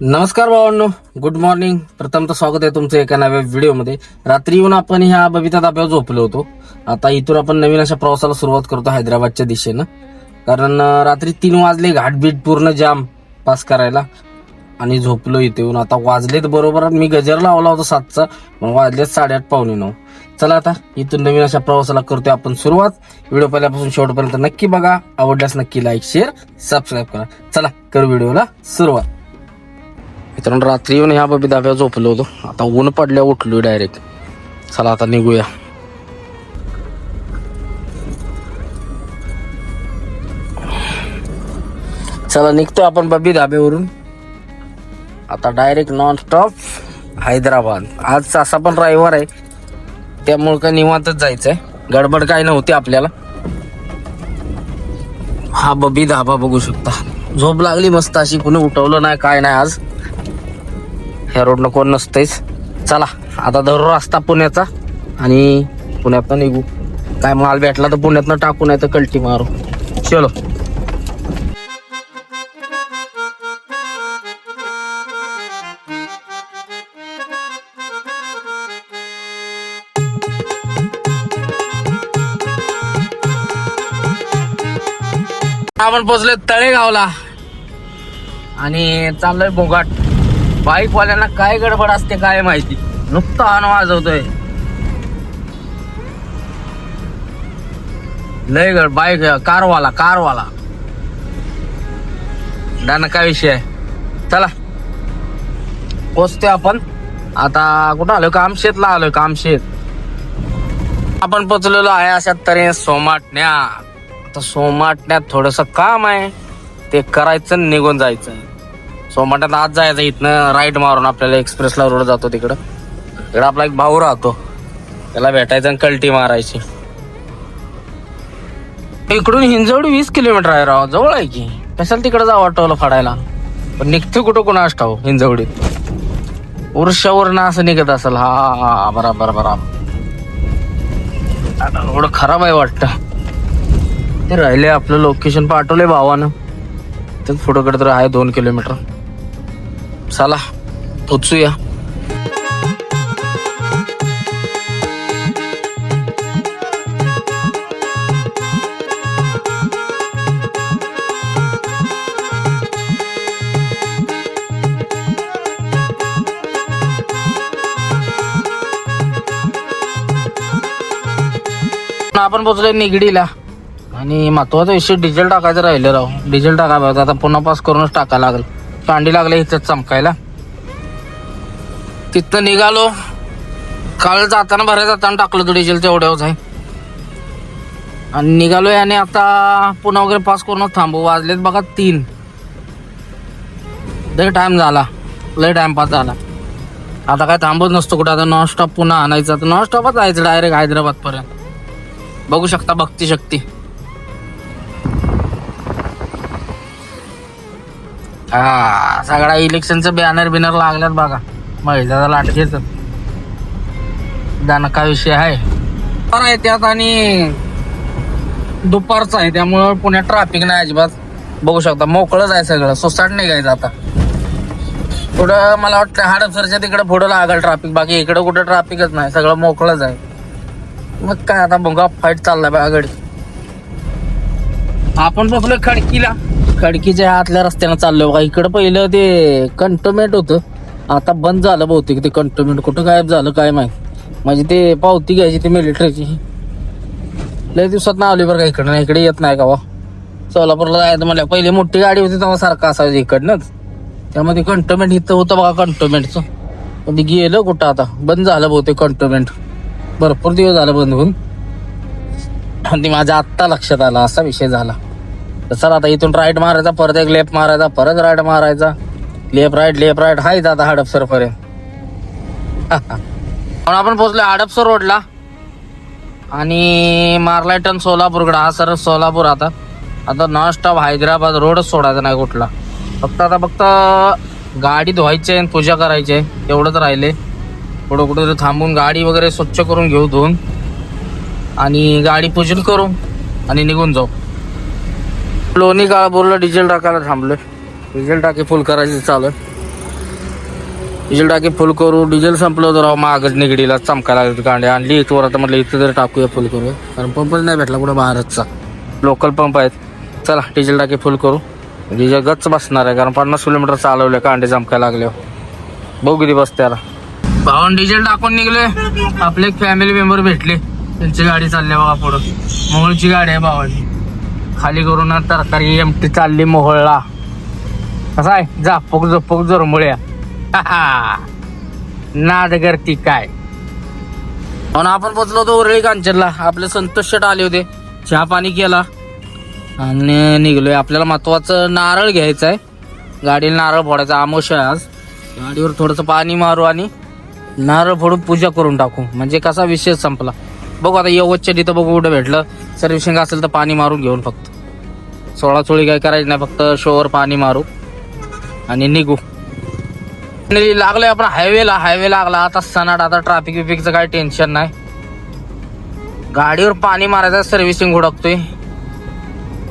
नमस्कार भावांनो, good morning. प्रथमतः स्वागत आहे तुमचं एका नव्या व्हिडिओमध्ये. रात्री येऊन आपण ह्या बबिता धाब्यावर झोपलो होतो. आता इथून आपण नवीन अशा प्रवासाला सुरुवात करतो हैदराबादच्या दिशेनं. कारण रात्री 3 वाजले, घाटबीट पूर्ण जाम पास करायला आणि झोपलो इथे येऊन. आता वाजलेत बरोबर, मी गजर लावला होता 7चा, मग वाजलेत 8:30 पावणे 9. चला आता इथून नवीन अशा प्रवासाला करतोय आपण सुरुवात. व्हिडिओ पहिल्यापासून शेवटपर्यंत नक्की बघा. आवडल्यास नक्की लाईक, शेअर, सबस्क्राईब करा. चला करू व्हिडिओला सुरुवात. मित्रांनो, रात्री येऊन ह्या बबी धाब्यावर झोपलो होतो. आता ऊन पडल्या उठलो डायरेक्ट. चला आता निघूया. चला निघतो आपण बबी धाब्यावरून. आता डायरेक्ट नॉन स्टॉप हैदराबाद. आज असा पण रविवार आहे, त्यामुळे काय निवांतच जायचंय. गडबड काय नव्हती आपल्याला. हा बबी धाबा बघू शकता. झोप लागली मस्त अशी, कुणी उठवलं नाही काय नाही आज. ह्या रोडनं कोण नसतेच. चला आता धरू रस्ता पुण्याचा आणि पुण्यातनं निघू. काय माल भेटला तर पुण्यातनं टाकू, नाही तर कल्टी मारू. चलो. आपण पोहोचले तळेगावला आणि चाललोय बोगाट. बाईक वाल्यांना काय गडबड असते काय माहिती, नुकतं हॉर्न वाजवतोय. लय गड बाईक कारवाला डाना काय विषय आहे. चला पोचतोय आपण. आता कुठं आलोय? कामशेतला आलोय. कामशेत आपण पोचलेलो आहे अशा तऱ्हेने सोमाटण्या. आता सोमाटण्यात थोडस काम आहे, ते करायचं निघून जायचं. सोमाट्यात आज जायचं. इथनं राईट मारून आपल्याला एक्सप्रेसला रोड जातो तिकडं. तिकडं आपला एक भाऊ राहतो, त्याला भेटायचं आणि कल्टी मारायची. इकडून हिंजवडी 20 किलोमीटर आहे राव, जवळ आहे की. कशाला तिकडे जावं वाटवलं फाडायला. पण निघतो कुठं कोणास ठाऊ. हिंजवडीत उर्शावरनं असं निघत असेल. हा बराबर. रोड खराब आहे वाटतं. ते राहिले आपलं लोकेशन पाठवलंय भावानं. ते पुढं तर आहे 2 किलोमीटर. चला पोचूया. आपण पोचलोय निगडीला. आणि महत्वाचा विषय डिझेल टाकायचं राहिलं राव. डिझेल टाकायचं आता पुन्हा पास करूनच टाकायला लागेल. कांडी लागले इथं चमकायला. तिथं निघालो. काल जाताना जाताना टाकलं तो डिझेल, तेवढ्यावरच आहे. आणि निघालोय आणि आता पुन्हा वगैरे पास करूनच थांबू. वाजलेत बघा 3. लय टाइम झाला, लय टाइमपास झाला. आता काय थांबत नसतो कुठं. आता नॉनस्टॉप पुन्हा आणायचं. आता नॉनस्टॉपच जायचं डायरेक्ट हैदराबाद पर्यंत. बघू शकता भक्ती शक्ती. हा सगळा इलेक्शनचं बॅनर बिनर लागल्यात बघा. महिला लाटकेच दाना काय विषय आहे त्यात. आणि दुपारचं आहे त्यामुळं पुण्यात ट्रॅफिक नाही अजिबात. बघू शकता मोकळंच आहे सगळं. सोसाट नाही घ्यायचं. आता पुढं मला वाटतं हडपसरच्या तिकडं पुढं लागल ट्रॅफिक. बाकी इकडं कुठं ट्रॅफिकच नाही, सगळं मोकळंच आहे. मग काय आता बघा फाईट चाललाय बघा गाडी. आपण बघलो खडकीला. खडकीच्या आतल्या रस्त्यानं चाललोय बघा. इकडं पहिलं ते कंटोमेंट होतं, आता बंद झालं बहुतेक. ते कंटोमेंट कुठं गायब झालं काय माहिती. म्हणजे ते पावती घ्यायची ते मिलिटरीची. लय दिवसात ना आली बरं का इकडं. इकडे येत नाही का वा. सोलापूरला जायचं म्हणलं, पहिली मोठी गाडी होती तेव्हा सारखं असायचं इकडनंच. त्यामध्ये कंटोमेंट इथं होतं बघा कंटोमेंटचं. पण ते गेलं कुठं आता, बंद झालं बहुतेक कंटोमेंट. भरपूर दिवस झालं बंद होऊन. आणि ते माझ्या आत्ता लक्षात आला असा विषय झाला. तर चला आता इथून राईट मारायचा, परत एक लेफ्ट मारायचा, परत राईट मारायचा. लेफ्ट राईट हायच आता हडपसर पर्यंत. आपण पोहोचलो हडपसर रोडला आणि मारलाय टन सोलापूरकडे. हा सर सोलापूर. आता नॉनस्टॉप हैदराबाद रोडच सोडायचा नाही कुठला. फक्त गाडी धुवायची आहे, पूजा करायची आहे, एवढंच राहिले. पुढं कुठं थांबून गाडी वगैरे स्वच्छ करून घेऊ धुवून. आणि गाडी पूजन करू आणि निघून जाऊ. लोणी काळापूरला डिझेल टाकायला थांबलोय. डिझेल टाकी फुल करायची चालू आहे. डिझेल टाकी फुल करू. डिझेल संपलं होतं राव, मागच निगडीला चमकायला लागली गाड्या आणली इथवर. आता म्हटलं इथं जर टाकूया फुल करू, कारण पंपच नाही भेटला कुठं भारतचा, लोकल पंप आहेत. चला डिझेल टाकी फुल करू. डिझेल गच्च बसणार आहे, कारण 50 किलोमीटर चालवले कांडे चमकायला लागले. बघू किती बसते त्याला. भावान डिझेल टाकून निघले. आपले एक फॅमिली मेंबर भेटले, त्यांची गाडी चालली बघा पुढं. मोहोळची गाडी आहे भावाची. खाली करून तरकारी एमटी चालली मोहोळला. कसं आहे झापक झपक जोरमुळ्या नाद करती काय. म्हणून आपण पोचलो होतो उरळी कांचनला. आपले संतोष शेट आले होते, चहा पाणी केला आणि निघलोय. आपल्याला महत्वाचं नारळ घ्यायचं आहे, गाडीला नारळ फोडायचा. आमोश आहे आज. गाडीवर थोडंसं पाणी मारू आणि नारळ फोडून पूजा करून टाकू, म्हणजे कसा विषय संपला. बघू आता यवतच्या तिथं बघू कुठं भेटलं सर्व्हिसिंग असेल तर पाणी मारून घेऊन फक्त 16 चोळी काय करायची नाही, फक्त शोवर पाणी मारू आणि निघू. लागलोय आपण हायवे लागला आता सनाट. आता ट्रॅफिक विफिकचं काही टेन्शन नाही. गाडीवर पाणी मारायचं, सर्व्हिसिंग हुडकतोय,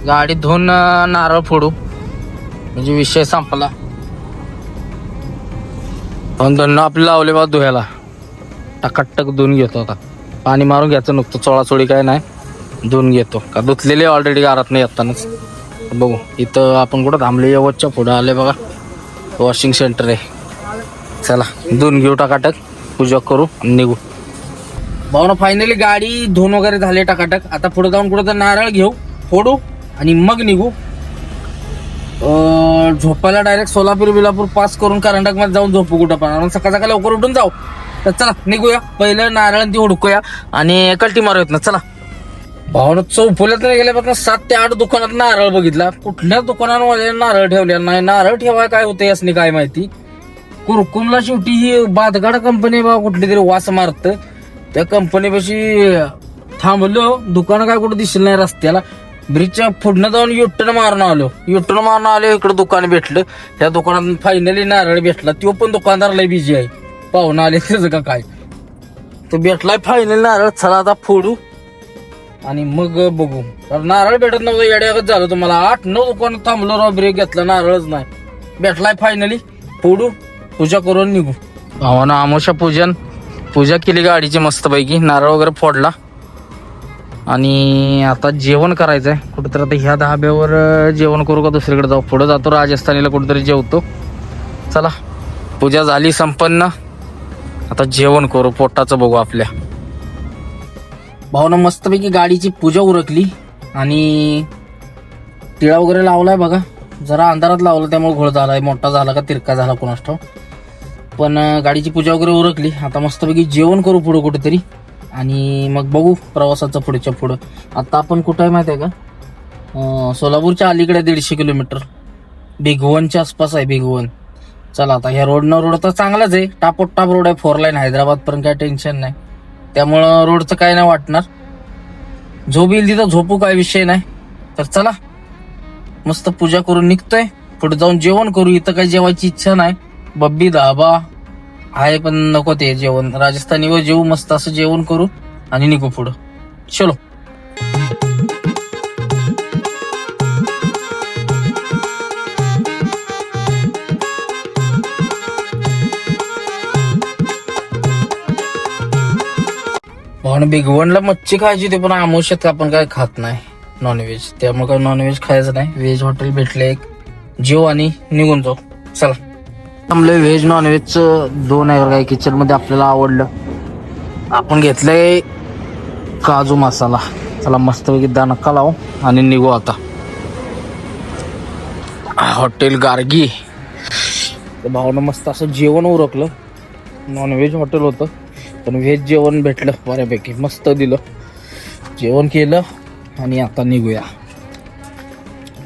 गाडी धुवून नारळ फोडू म्हणजे विषय संपला. पण धन्न आपले लावले बा धुयाला, टकाटक धुवून घेतो. आता पाणी मारून घ्यायचं नुकतं, चोळाचोळी काय नाही, धुवून घेतो. का धुतलेले ऑलरेडी घरात नाही येतानाच. बघू इथं आपण कुठं थांबले, यवतच्या पुढं आले बघा, वॉशिंग सेंटर आहे. चला धुवून घेऊ टकाटक, पूजा करू आणि निघू. भावना फायनली गाडी धुवून वगैरे झाले टकाटक. आता पुढे जाऊन कुठं तर नारळ घेऊ, फोडू आणि मग निघू. झोपायला डायरेक्ट सोलापूर बिलापूर पास करून कर्नाटक मध्ये जाऊन झोपू कुठं पण. सकाळ सकाळ लवकर उठून जाऊ. तर चला निघूया, पहिलं नारळ ती हुडकूया आणि कल्टी मारूयात ना. चला भावना चौफुल्यात गेल्यापासून 7 ते 8 दुकानात नारळ बघितला, कुठल्याच दुकानांमध्ये नारळ ठेवलेला नाही. नारळ ठेवाय काय होतं यासनी काय माहिती. कुरकुमला शेवटी ही बादगाड कंपनी बा कुठली तरी वास मारत. त्या कंपनीपाशी थांबलो, दुकान काय कुठं दिसलं नाही रस्त्याला. ब्रिजच्या पुढनं जाऊन युटर्न मारून आलो इकडे दुकान भेटलं. त्या दुकानात फायनली नारळ भेटला. तो पण दुकानदार लय बिझी आहे, पाहुणा आले त्याचं का काय. तो भेटलाय फायनली नारळ. चला आता फोडू आणि मग बघू. नारळ भेटत नव्हतं, येड्यागत झालं तुम्हाला. 8-9 दुकान थांबलो राव, ब्रेक घेतला, नारळच नाही. भेटलाय फायनली, फोडू, पूजा करून निघू. भावानं आमोशा पूजा केली गाडीची मस्तपैकी, नारळ वगैरे फोडला आणि आता जेवण करायचंय कुठेतरी. आता ह्या धाब्यावर जेवण करू का दुसरीकडे जाऊ. पुढे जातो राजस्थानीला कुठेतरी जेवतो. चला पूजा झाली संपन्न, आता जेवण करू, पोटाचं बघू आपल्या. भावना मस्तपैकी गाडीची पूजा उरकली आणि टिळा वगैरे लावलाय बघा. जरा अंधारात लावलं त्यामुळे घोळ झालाय, मोठा झाला का तिरका झाला कोणास ठाऊक. पण गाडीची पूजा वगैरे उरकली. आता मस्तपैकी जेवण करू पुढं कुठेतरी आणि मग बघू प्रवासाचं पुढच्या पुढं. आता आपण कुठं आहे माहिती आहे का, सोलापूरच्या अलीकडे 150 किलोमीटर, भिगवणच्या आसपास आहे, भिगवण. चला आता ह्या रोड तर चांगलाच आहे, टापोटाप रोड आहे, 4 लाईन हैदराबाद पर्यंत काय टेन्शन नाही. त्यामुळं रोडचं काय नाही वाटणार. झोप येईल तिथं झोपू, काय विषय नाही. तर चला मस्त पूजा करून निघतोय, पुढे जाऊन जेवण करू. इथं काही जेवायची इच्छा नाही, बब्बी धाबा आहे पण नको ते जेवण. राजस्थानीवर जेवू, मस्त असं जेवण करू आणि निघू पुढं. चलो म्हणून भिगवणला मच्छी खायची होती, पण आमोशात आपण काय खात नाही नॉनव्हेज, त्यामुळे काय नॉनव्हेज खायचं नाही. व्हेज हॉटेल भेटले एक, जेव आणि निघून जाऊ. चला थांबलोय. व्हेज नॉनव्हेजचं 2 आहे काय किचन मध्ये, आपल्याला आवडलं. आपण घेतलंय काजू मसाला. चला मस्तपैकी दानक्का लावू आणि निघू आता. हॉटेल गार्गी. भावना मस्त असं जेवण उरकलं. नॉनव्हेज हॉटेल होतं पण व्हेज जेवण भेटलं बऱ्यापैकी, मस्त दिलं. जेवण केलं आणि आता निघूया.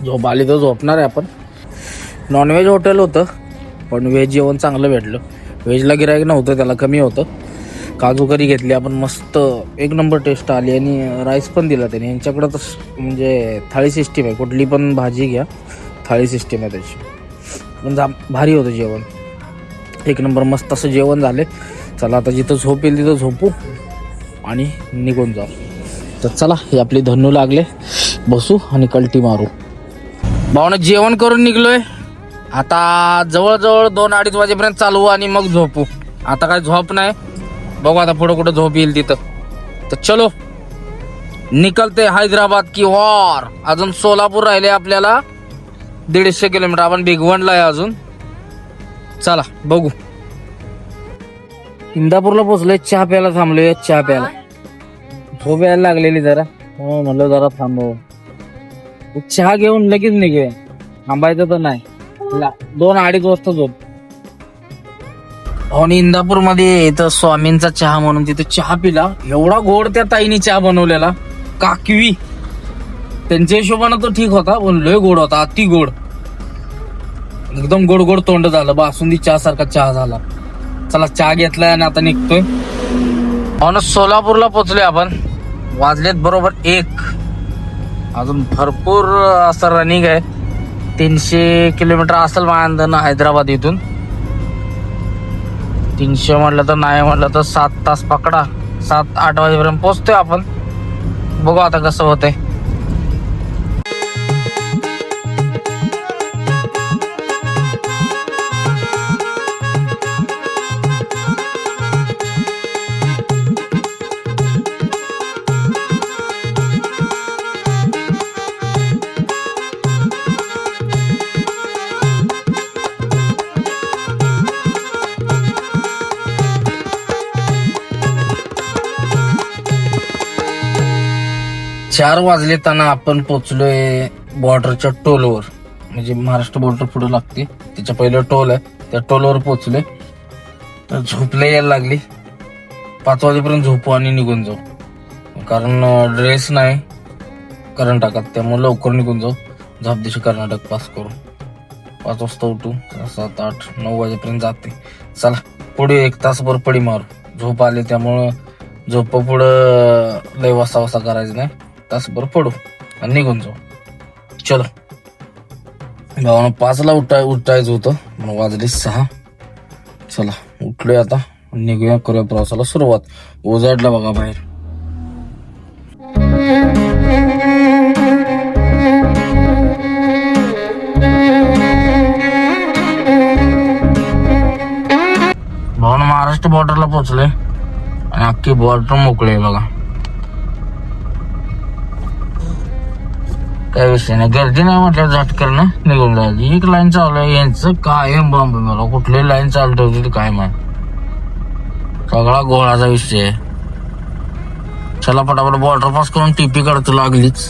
झोप आली तर झोपणार आहे आपण. नॉनव्हेज हॉटेल होतं पण व्हेज जेवण चांगलं भेटलं. व्हेजला गिराईक नव्हतं, त्याला कमी होतं. काजू करी घेतली आपण, मस्त 1 नंबर टेस्ट आली आणि राईस पण दिला त्याने. यांच्याकडं तर म्हणजे थाळी सिस्टीम आहे, कुठली पण भाजी घ्या थाळी सिस्टीम आहे त्याची. पण भारी होतं जेवण, 1 नंबर मस्त असं जेवण झाले. चला आता जिथं झोप येईल तिथं झोपू आणि निघून जाऊ. तर चला हे आपली धन्नू लागले, बसू आणि कल्टी मारू. भावना जेवण करून निघलोय आता जवळजवळ 2-2:30 वाजेपर्यंत चालवू आणि मग झोपू. आता काय झोप नाही, बघू आता पुढे कुठं झोप येईल तिथं. तर चलो निकलते हैदराबाद की वार. अजून सोलापूर राहिले आपल्याला 150 किलोमीटर. आपण भिगवणला आहे अजून. चला बघू. इंदापूरला पोहोचलोय. चहा प्यायला थांबलोय. चहा प्यायला झोप यायला लागलेली जरा, म्हणलं जरा थांबव. चहा घेऊन लगेच निघूया, थांबायचं तर नाही. 2-2:30 वाजता झोप. आणि इंदापूर मध्ये इथं स्वामींचा चहा म्हणून तिथे चहा पिला. एवढा गोड त्या ताईने चहा बनवलेला, काकवी. त्यांच्या हिशोबानं तो ठीक होता, पण लय गोड होता, अति गोड. एकदम गोड गोड तोंड झालं. बासुंदी चहा सारखा चहा झाला. चला चहा घेतलाय आणि आता निघतोय. म्हणून सोलापूरला पोहोचलोय आपण. वाजलेत बरोबर 1. अजून भरपूर असं रनिंग आहे. 300 किलोमीटर असेल माझ्या हैदराबाद इथून. 300 म्हटलं तर नाही म्हटलं तर 7 तास पकडा. 7-8 वाजेपर्यंत पोहोचतोय आपण. बघू आता कसं होतंय. चार वाजलेताना आपण पोचलोय बॉर्डरच्या टोलवर. म्हणजे महाराष्ट्र बॉर्डर पुढे लागते, त्याच्या पहिलं टोल आहे, त्या टोलवर पोचलोय. तर झोपला यायला लागली. 5 वाजेपर्यंत झोपू आणि निघून जाऊ, कारण ड्रेस नाही करण टाकत, त्यामुळे लवकर निघून जाऊ. झापदेशी कर्नाटक पास करू. 5 वाजता उठू, 7, 8, 9 वाजेपर्यंत जाते. चला पुढे 1 तासभर पडी मारू. झोप आले त्यामुळं झोप पुढं लय वासा करायचं नाही. तासभर पडू आणि निघून जाऊ. चलो भावानं 5ला उठायचं होतं, मग वाजले 6. चला उठलोय आता, निघूया, करूया प्रवासाला सुरुवात. ओझाडला बघा बाहेर. भावानं महाराष्ट्र बॉर्डरला पोहोचलोय आणि अख्खी बॉर्डर मोकळे बघा. काय विषय नाही, गर्दी नाही म्हटलं झटकन निघून जायची. एक लाईन चालू आहे यांचं, कायम बॉम्ब. मला कुठली लाईन चालू ठेवली काय माहिती, सगळा गोळाचा विषय आहे. चला पटापट बॉर्डर पास करून टीपी काढतो लागलीच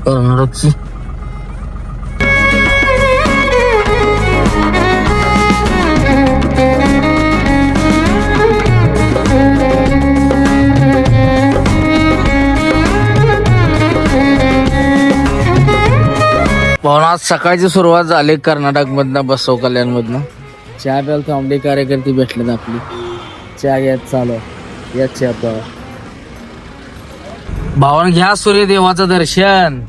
कर्नाटकची. भावना आज सकाळची सुरुवात झाली कर्नाटक मधनं, बसव कल्याण मधनं. चहा प्यायला थांबले, कार्यकर्ते भेटलेत आपली. चहा घ्यायच चालू या चहा प्यावा. भावान घ्या सूर्यदेवाचं दर्शन.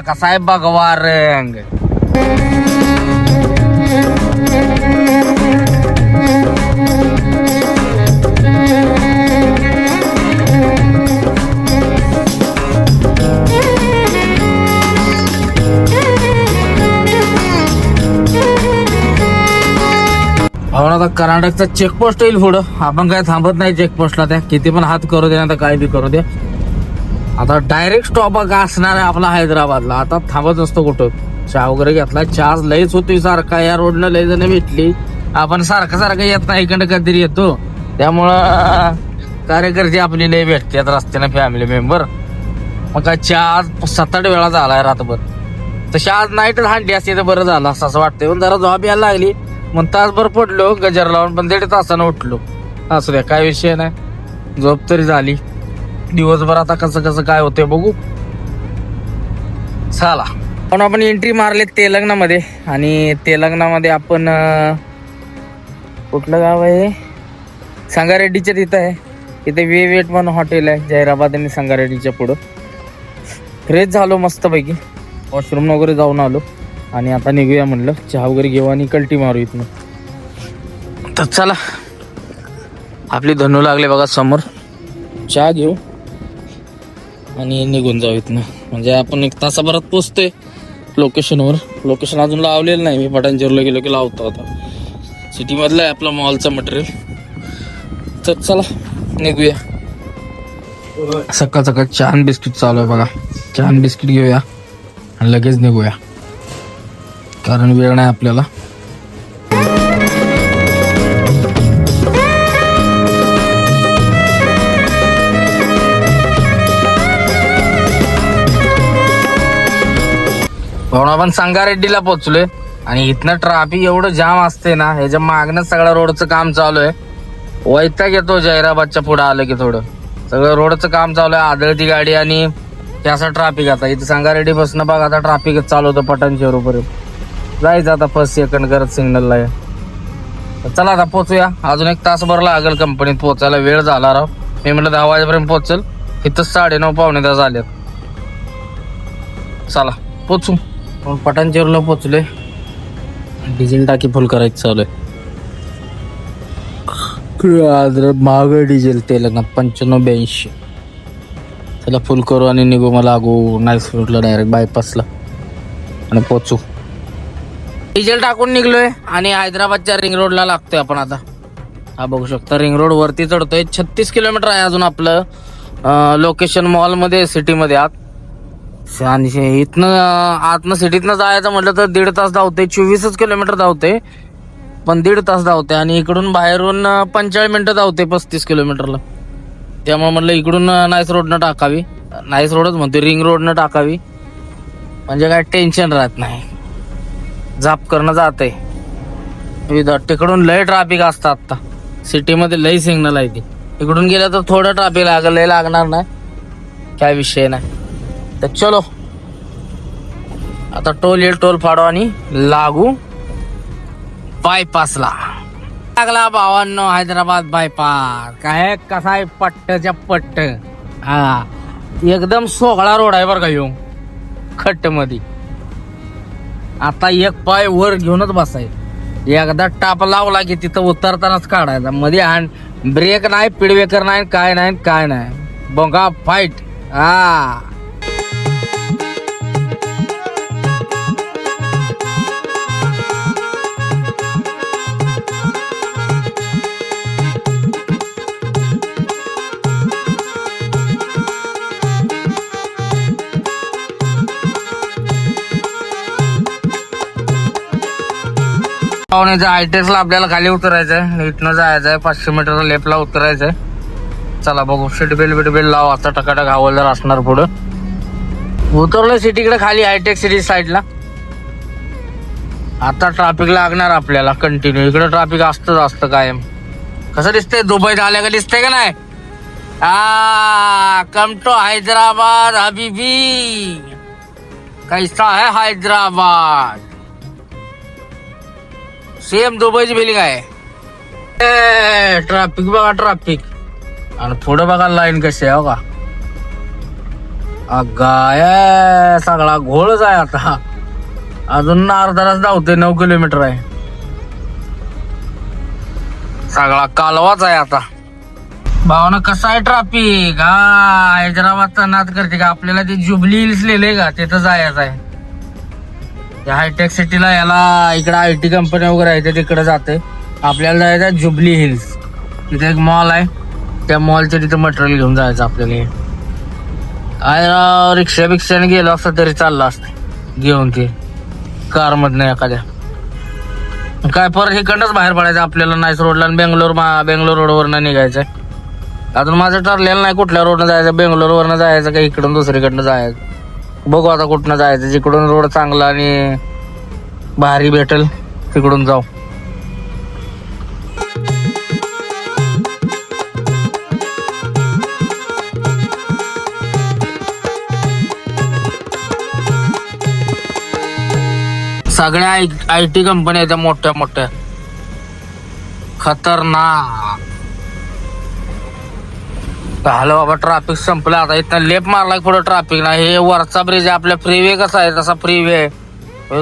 कसा आहे भगवा रंग. आता कर्नाटकचा चेकपोस्ट येईल पुढं. आपण काय थांबत नाही चेकपोस्टला, त्या किती पण हात करू दे, आता काय बी करू दे. आता डायरेक्ट स्टॉप का असणार आहे आपला हैदराबादला. आता थांबत नसतो कुठं. चहा वगैरे घेतला. चहा लयच होतोय सारखा, या रोडनं लय जण भेटली. आपण सारखं येत नाही, इकडं कधीतरी येतो. त्यामुळं कार्यकर्ते आपली लय भेटतात रस्त्यानं, फॅमिली मेंबर. मग काय चहा 7-8 वेळा झालाय रातभर. तशी आज नाईट हांडी असते तर बरं झालं असं वाटतंय. पण जरा झोप यायला लागली, मग तासभर पडलो गजर लावून, पण 1.5 तासानं उठलो. असू द्या, काय विषय नाही, झोप तरी झाली. दिवसभर आता कसं काय होतंय बघू. चला पण आपण एंट्री मारले तेलंगणामध्ये. आणि तेलंगणामध्ये आपण कुठलं गाव आहे, संगारेड्डीच्या तिथं आहे. तिथे वेट म्हणून हॉटेल आहे, जैराबाद आणि संगारेड्डीच्या पुढं. फ्रेश झालो मस्तपैकी, वॉशरूम वगैरे जाऊन आलो आणि आता निघूया म्हणलं. चहा वगैरे घेऊ आणि कल्टी मारू इथनं. तर चला आपली धनू लागले बघा समोर. चहा घेऊ आणि निघून जाऊ इथनं. म्हणजे आपण 1 तासाभरात पोचतोय. लोकेशनवर. लोकेशन अजून लावलेलं नाही मी, पटांचेरला गेलो की लावतो आता. सिटीमधलं आहे आपलं मॉलचं मटेरियल. तर चला निघूया. सकाळ सकाळ छान बिस्किट चालू आहे बघा. छान बिस्किट घेऊया आणि लगेच निघूया, कारण वेळ नाही आपल्याला. म्हणून आपण संगारेड्डीला पोहोचलोय आणि इथनं ट्रॅफिक एवढं जाम असते ना, ह्याच्या मागणं सगळं रोडचं काम चालू आहे. वैताग येतो जैराबादच्या पुढे आलं की थोडं. सगळं रोडचं काम चालू आहे, आदळती गाडी आणि हे असं ट्रॅफिक. आता इथं संगारेड्डी बसणं बघ, आता ट्रॅफिकच चालू होतं पटांचेरूपर्यंत. जायचं आता फर्स्ट सेकंड करत सिग्नलला आहे. चला आता पोचूया. अजून 1 तासभर लागेल कंपनीत पोचायला. वेळ झाला राव. मी म्हटलं 10 वाजेपर्यंत पोहोचल, इथं 9:30 पावणे 10 झालेत. चला पोचू. पटांचेरूला पोचलोय. डिझेल टाकी फुल करायची चालू आहे. महाग डिझेल तेल 95-82. त्याला फुल करू आणि निघू. मला लागू नाईस रोडला डायरेक्ट बायपासला आणि पोचू. डिझेल टाकून निघलोय आणि हैदराबादच्या रिंग रोडला लागतोय आपण आता. हा बघू शकता, रिंग रोड वरती चढतोय. 36 किलोमीटर आहे अजून आपलं लोकेशन मॉलमध्ये, सिटीमध्ये आत. आणि इथनं आतनं सिटीतनं जायचं म्हटलं तर 1.5 तास धावते. 24 किलोमीटर धावते, पण 1.5 तास धावते. आणि इकडून बाहेरून 45 मिनिटं धावते 35 किलोमीटरला. त्यामुळे म्हटलं इकडून नाईस रोडनं टाकावी. नाईस रोडच म्हणते, रिंग रोडनं टाकावी, म्हणजे काय टेन्शन राहत नाही. जाप करणं जाते. तिकडून लय ट्रॅफिक असतं. आता सिटीमध्ये लय सिग्नल आहे. ती इकडून गेलं तर थोडं ट्रॅफिक लागलं, लय लागणार नाही, काय विषय नाही. तर चलो आता टोल येईल, टोल फाडू आणि लागू बायपासला. लागला भावांनो हैदराबाद बायपास. काय कसा आहे, पट्टच्या पट्ट. हा एकदम सोगळा रोड आहे बरं का ह्यो, खट्ट मध्ये. आता एक पाय वर घेऊनच बसायचं. एकदा टाप लावला की तिथं उतरतानाच काढायचा. मध्ये हँड ब्रेक नाही, पिडवेकर नाही, काय नाही काय नाही. बघा फाईट. हा आयटेक्सला आपल्याला खाली उतरायचंय. इथनं जायचंय 500 मीटर लेफ्टला उतरायचंय. चला बघू. सीट बेल्ट लाव. आता टकाटक हवालदार असणार पुढं. उतरलं सिटीकडे खाली, हायटेक सिटी साईडला. आता ट्रॅफिक लागणार आपल्याला कंटिन्यू. इकडे ट्रॅफिक असतं कायम. कसं दिसतंय, दुबईत आल्या का दिसतंय का नाही. कम टू हैदराबाद हबीबी. कैसा है हैदराबाद. सेम दुबईची बिलिंग आहे. ट्रॅफिक बघा, ट्रॅफिक. आणि पुढे बघा लाईन कशी आहे का. गाय सगळा घोळच आहे. आता अजून अर्धा तास धावते. 9 किलोमीटर आहे. सगळा कालवाच आहे आता. भावना कसा आहे ट्रॅफिक. हैदराबादचा नाद करते का. आपल्याला ते जुबली हिल्स लिहिलंय का, तिथं जायचं आहे. हायटेक सिटीला, याला इकडे IT कंपनी वगैरे आहे, तिकडे जाते. आपल्याला जायचं जुबली हिल्स. तिथे एक मॉल आहे, त्या मॉलच्या तिथे मटेरियल घेऊन जायचं आपल्याला. रिक्षाने गेलो असतं तरी चाललं असतं घेऊन, ते कार मधनं एखाद्या. काय परत इकडनंच बाहेर पडायचं आपल्याला नाईस रोडला. आणि बेंगलोर रोडवरनं निघायचंय. अजून माझं ठरलेलं नाही कुठल्या रोडनं जायचं. बेंगलोरवरनं जायचं का इकडून दुसरीकडनं जायचं. बघू आता कुठनं जायचं. जिकडून रोड चांगला आणि भारी भेटेल तिकडून जाऊ. सगळ्या IT कंपन्या आहेत मोठ्या मोठ्या, खतरनाक. झालं बाबा, ट्रॅफिक संपलं. आता इथं लेप मारला पुढे ट्रॅफिक नाही. हे वरचा ब्रिज आहे आपल्या. फ्रीवे कसा आहे तसा फ्रीवे आहे.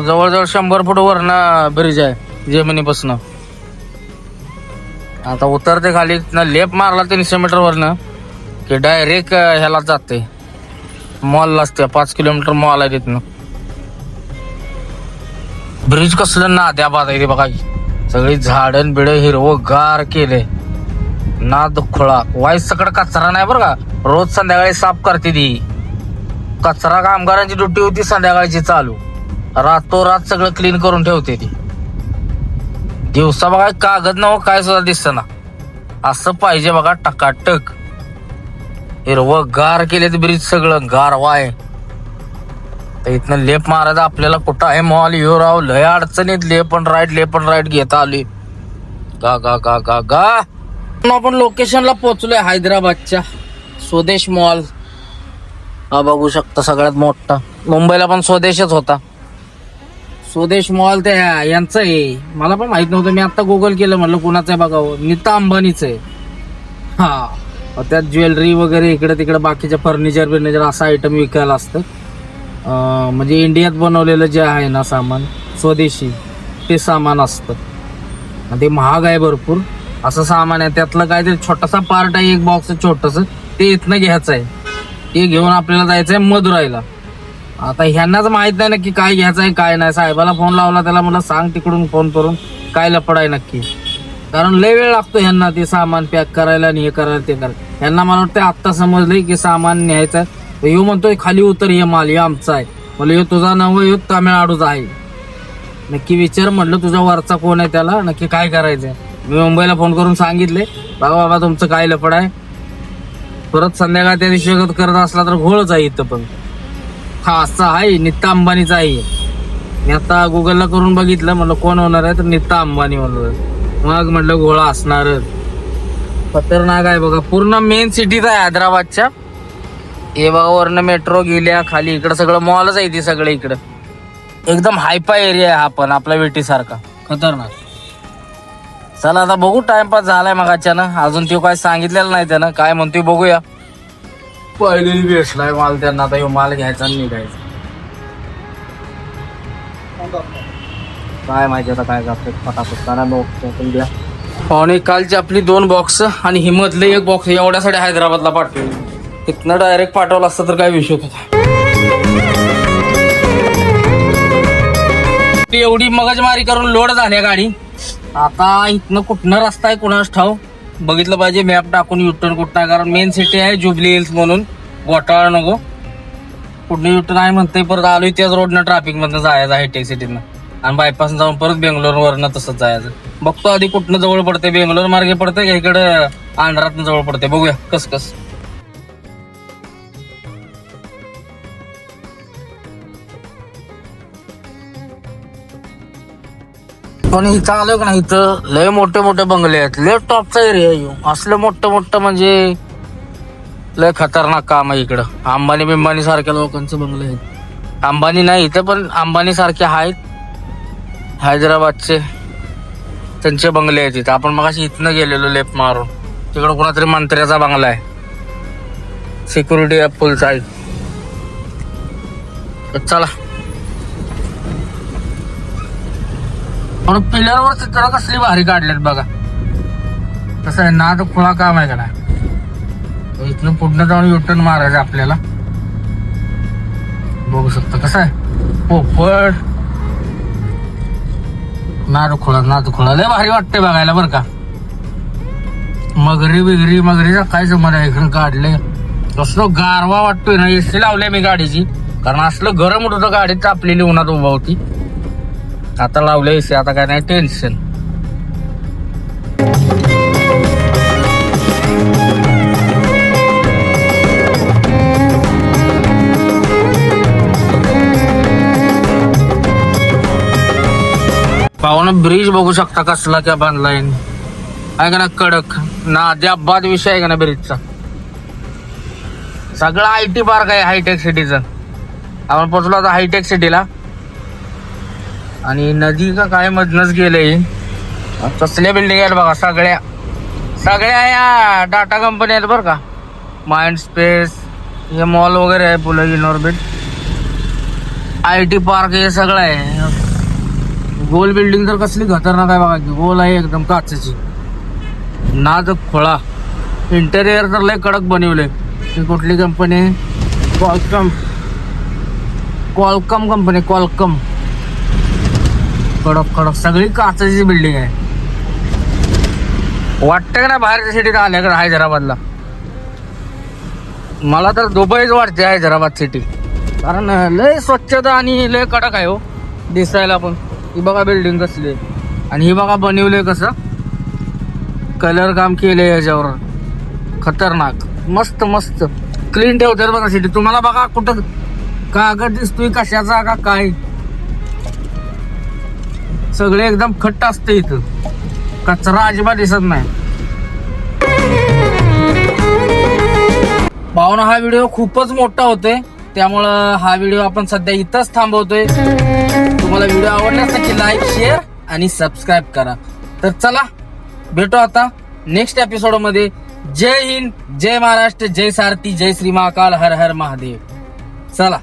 जवळजवळ 100 फूट वरनं ब्रिज आहे जेमिनीपासून. आता उतरते खाली. लेप मारला 300 मीटर वरनं की डायरेक्ट ह्याला जाते मॉलला. असते 5 किलोमीटर मॉल आहे तिथनं. ब्रिज कसलं नाद्या बाद आहे ते बघा की. सगळी झाडण बिड हिरवं गार केले. ना दुखळा वाईस सकड कचरा नाही बरं का. रोज संध्याकाळी साफ करते ती. कचरा कामगारांची ड्युटी होती संध्याकाळची चालू. रातोरात सगळं क्लीन करून ठेवते ती. दिवसा बघा कागद ना काय सुद्धा दिसत ना. असं पाहिजे बघा टकाटक. हिरवं गार केले ते ब्रिज सगळं गारवा आहे. तर इथनं लेप मारायचं आपल्याला कुठं आहे मॉल यो राव लय अडचणीत लेप पण राईट घेता आली. गा गा गा गा गा आपण लोकेशनला पोहोचलोय हैदराबादच्या स्वदेश मॉल. हा बघू शकता सगळ्यात मोठा. मुंबईला पण स्वदेशच होता. स्वदेश मॉल ते यांचं आहे. मला पण माहित नव्हतं. मी आता गुगल केलं म्हणलं कुणाचं आहे बघावं. नीता अंबानीचं आहे. हा त्यात ज्वेलरी वगैरे इकडे तिकडे बाकीच्या फर्निचर असं आयटम विकायला असतं. म्हणजे इंडियात बनवलेलं जे आहे ना सामान स्वदेशी ते सामान असतं. ते महाग आहे भरपूर. असं सामान आहे. त्यातलं काहीतरी छोटासा पार्ट आहे एक बॉक्स छोटस ते इथनं घ्यायचं आहे. ते घेऊन आपल्याला जायचंय मदुराईला. आता ह्यांनाच माहित नाही नक्की काय घ्यायचं आहे काय नाही. साहेबाला फोन लावला त्याला मला सांग तिकडून फोन करून काय लपड आहे नक्की. कारण लय वेळ लागतो ह्यांना ते सामान पॅक करायला आणि हे करायला ते करायला. ह्यांना मला वाटतं आत्ता समजलंय की सामान न्यायचं. ह्यो म्हणतोय खाली उतर हे माल हे आमचा आहे. मला ह्यो तुझा नव ह्यो तामिळनाडूचा आहे. नक्की विचार म्हटलं तुझा वरचा कोण आहे त्याला नक्की काय करायचंय. मी मुंबईला फोन करून सांगितले बाबा तुमचं काय लपड आहे. परत संध्याकाळ त्या दिवशी करत असला तर घोळच आहे इथं पण. हा असा आहे नीता अंबानीचा आहे. मी आता गुगलला करून बघितलं म्हणलं कोण होणार आहे तर नीता अंबानी म्हणलं. मग म्हटलं घोळा असणारच. खतरनाक आहे बघा. पूर्ण मेन सिटीत आहे हैदराबादच्या. हे बघा वरनं मेट्रो गेल्या खाली इकडं सगळं मॉलच आहे ते सगळं इकडं. एकदम हायफाय एरिया आहे हा पण आपला वेटी सारखा खतरनाक. चला आता बघू टाइमपास झालाय मग अचानक. अजून ते काय सांगितलेलं नाही त्यानं काय म्हणतोय बघूया. पहिलेली भेटलाय माल त्यांना. आता माल घ्यायचा आणि निघायचा. काय माहिती आता काय जातं फटाफट करा द्या. आणि कालची आपली 2 बॉक्स आणि हिमतले 1 बॉक्स एवढ्यासाठी हैदराबादला पाठवले. तिथनं डायरेक्ट पाठवलं असतं तर काय विषय होता. एवढी मगजमारी करून लोड झाल्या गाडी. आता इथनं कुठनं रस्ता आहे कुणाच ठाव बघितलं पाहिजे. मॅप टाकून युटर्न कुठं. कारण मेन सिटी आहे जुबली हिल्स म्हणून. घोटाळा नको. कुठनं युटर्न आहे म्हणते. परत आलोय त्याच रोडनं ट्रॅफिक मधनं जायचं हायटेक सिटीनं. आणि बायपास जाऊन परत बेंगलोरवरनं तसंच जायचं. बघतो आधी कुठनं जवळ पडते. बेंगलोर मार्गे पडते का इकडं आंध्रातनं जवळ पडते. बघूया कस पण इथं आलं का नाही. इथं लय मोठे मोठे बंगले आहेत. लय टॉपचा एरिया आहे. असलं मोठं म्हणजे लय खतरनाक काम आहे इकडं. अंबानी बिंबानी सारख्या लोकांचं बंगले आहेत. अंबानी नाही इथं पण अंबानी सारखे आहेत हैदराबादचे. त्यांचे बंगले आहेत इथं. आपण मग इथनं गेलेलो लेप मारून. तिकडं कोणातरी मंत्र्याचा बंगला आहे. सिक्युरिटी आहे फुल साईड. चला पिलरवर चित्र कसली भारी काढलेत बघा. कसं आहे ना तर खुळा काम आहे का नाही. इथनं पुढनं जाऊन युटर्न मारायचं आपल्याला. बघू शकता कसं आहे पोपट. नाद खुळा लय भारी वाटते बघायला बरं का. मगरीचा काय समज आहे इकडं काढले. कसलं गारवा वाटतोय ना. एसी लावले मी गाडीची कारण असलं गरम होत होतं. गाडीत तापलेली उन्हात उभा होती. आता लावले एसी. आता काय नाही टेन्शन. पाहुणं ब्रिज बघू शकता कसला क्या बांधलाय आहे का ना. कडक ना अद्याबाद विषय आहे का ना ब्रिजचा. सगळं IT पार्क आहे हायटेक सिटीचं. आपण पोहोचलो आता हायटेक सिटीला. आणि नदी का काय मधनच गेलंय. कसल्या बिल्डिंग आहेत बघा. सगळ्या या डाटा कंपनी आहेत बरं का. माइंड स्पेस हे मॉल वगैरे आहे. पुलं इनऑर्बिट IT पार्क हे सगळं आहे. गोल बिल्डिंग तर कसली खतरनाक आहे बघा. गोल आहे एकदम काचेची. नाद खोळा. इंटेरियर तर लय कडक बनवले. ही कुठली कंपनी. Qualcomm company. क्वालकॉम कडक कडक सगळी काचाची बिल्डिंग आहे. वाटतं का ना बाहेरच्या सिटीत आल्याकडे हैदराबादला. मला तर दुबईच वाटते हैदराबाद सिटी, कारण लय स्वच्छता आणि लय कडक आहे हो दिसायला पण. ही बघा बिल्डिंग कसली आहे, आणि ही बघा बनवलंय कसं, कलर काम केलंय याच्यावर, खतरनाक. मस्त मस्त क्लीन ठेवतात बघा सिटी. तुम्हाला बघा कुठं कागद दिसतोय कशाचा का काय, सगळे एकदम खट्ट असते इथं, कचरा अजिबात दिसत नाही. भावना हा व्हिडिओ खूपच मोठा होतोय, त्यामुळं हा व्हिडिओ आपण सध्या इथंच थांबवतोय. तुम्हाला व्हिडिओ आवडल्यास नक्की लाईक, शेअर आणि सबस्क्राईब करा. तर चला भेटू आता नेक्स्ट एपिसोड मध्ये. जय हिंद, जय महाराष्ट्र, जय सारथी, जय श्री महाकाल, हर हर महादेव. चला.